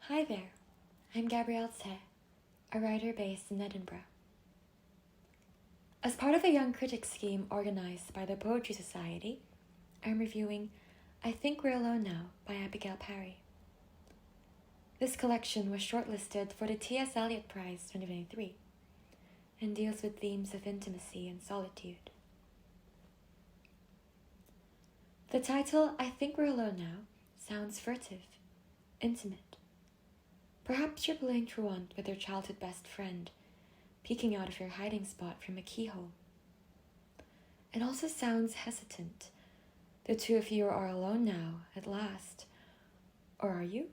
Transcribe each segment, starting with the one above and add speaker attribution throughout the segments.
Speaker 1: Hi there, I'm Gabrielle Tse, a writer based in Edinburgh. As part of a Young Critics scheme organised by the Poetry Society, I'm reviewing I Think We're Alone Now by Abigail Parry. This collection was shortlisted for the T.S. Eliot Prize 2023 and deals with themes of intimacy and solitude. The title, I Think We're Alone Now, sounds furtive, intimate. Perhaps you're playing truant with your childhood best friend, peeking out of your hiding spot from a keyhole. It also sounds hesitant. The two of you are alone now, at last. Or are you?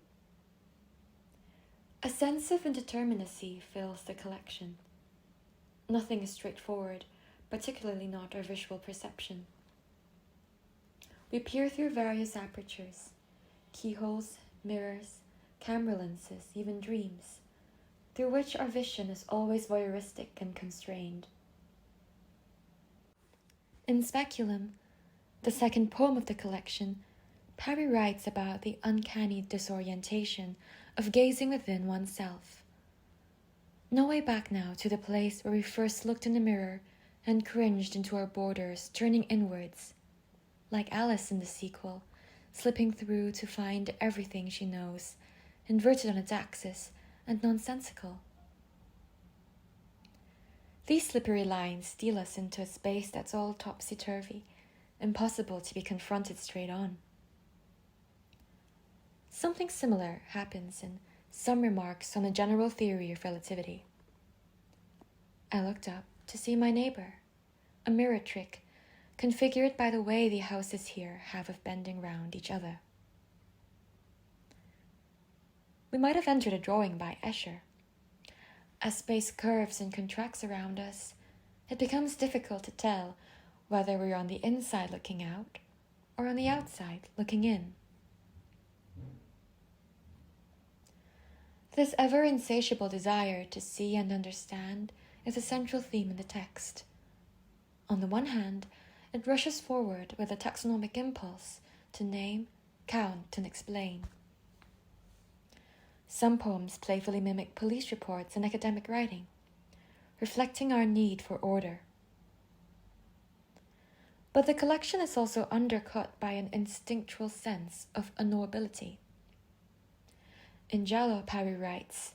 Speaker 1: A sense of indeterminacy fills the collection. Nothing is straightforward, particularly not our visual perception. We peer through various apertures, keyholes, mirrors, camera lenses, even dreams, through which our vision is always voyeuristic and constrained. In Speculum, the second poem of the collection, Parry writes about the uncanny disorientation of gazing within oneself. No way back now to the place where we first looked in the mirror and cringed into our borders, turning inwards, like Alice in the sequel, slipping through to find everything she knows, inverted on its axis and nonsensical. These slippery lines steal us into a space that's all topsy-turvy, impossible to be confronted straight on. Something similar happens in Some Remarks on the General Theory of Relativity. I looked up to see my neighbor, a mirror trick configured by the way the houses here have of bending round each other. We might have entered a drawing by Escher. As space curves and contracts around us, it becomes difficult to tell whether we're on the inside looking out or on the outside looking in. This ever-insatiable desire to see and understand is a central theme in the text. On the one hand, it rushes forward with a taxonomic impulse to name, count, and explain. Some poems playfully mimic police reports and academic writing, reflecting our need for order. But the collection is also undercut by an instinctual sense of unknowability. In Giallo, Parry writes,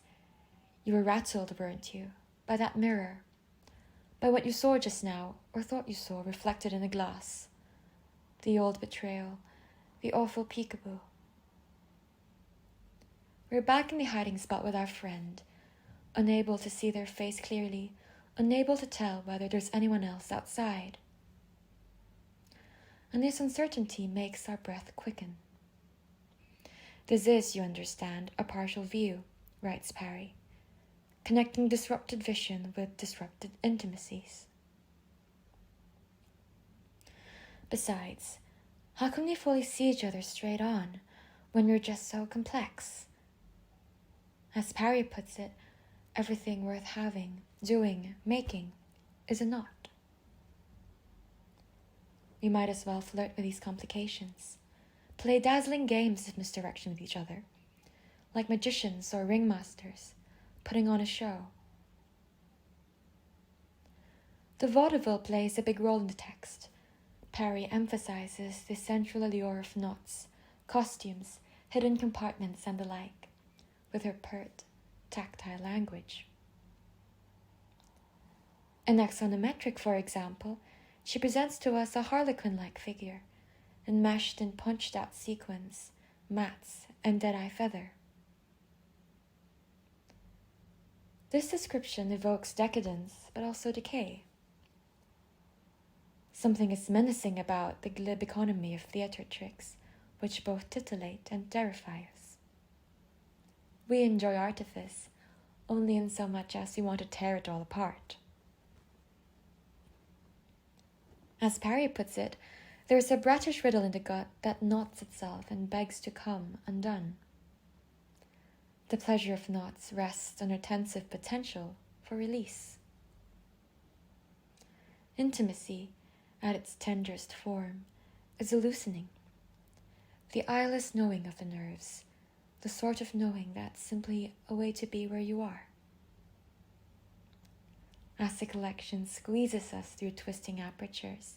Speaker 1: "You were rattled, weren't you, by that mirror, by what you saw just now, or thought you saw reflected in a glass, the old betrayal, the awful peekaboo." We're back in the hiding spot with our friend, unable to see their face clearly, unable to tell whether there's anyone else outside. And this uncertainty makes our breath quicken. This is, you understand, a partial view, writes Parry, connecting disrupted vision with disrupted intimacies. Besides, how can we fully see each other straight on when we're just so complex? As Parry puts it, everything worth having, doing, making is a knot. We might as well flirt with these complications, play dazzling games of misdirection with each other, like magicians or ringmasters, putting on a show. The vaudeville plays a big role in the text. Parry emphasizes the central allure of knots, costumes, hidden compartments, and the like, with her pert, tactile language. In Axonometric, for example, she presents to us a harlequin-like figure, enmeshed in punched-out sequins, mats, and dead-eye feather. This description evokes decadence, but also decay. Something is menacing about the glib economy of theatre tricks, which both titillate and terrify us. We enjoy artifice only in so much as we want to tear it all apart. As Parry puts it, there is a bratish riddle in the gut that knots itself and begs to come undone. The pleasure of knots rests on retentive potential for release. Intimacy, at its tenderest form, is a loosening. The eyeless knowing of the nerves, the sort of knowing that's simply a way to be where you are. As the collection squeezes us through twisting apertures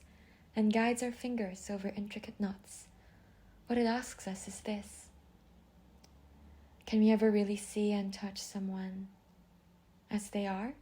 Speaker 1: and guides our fingers over intricate knots, what it asks us is this: can we ever really see and touch someone as they are?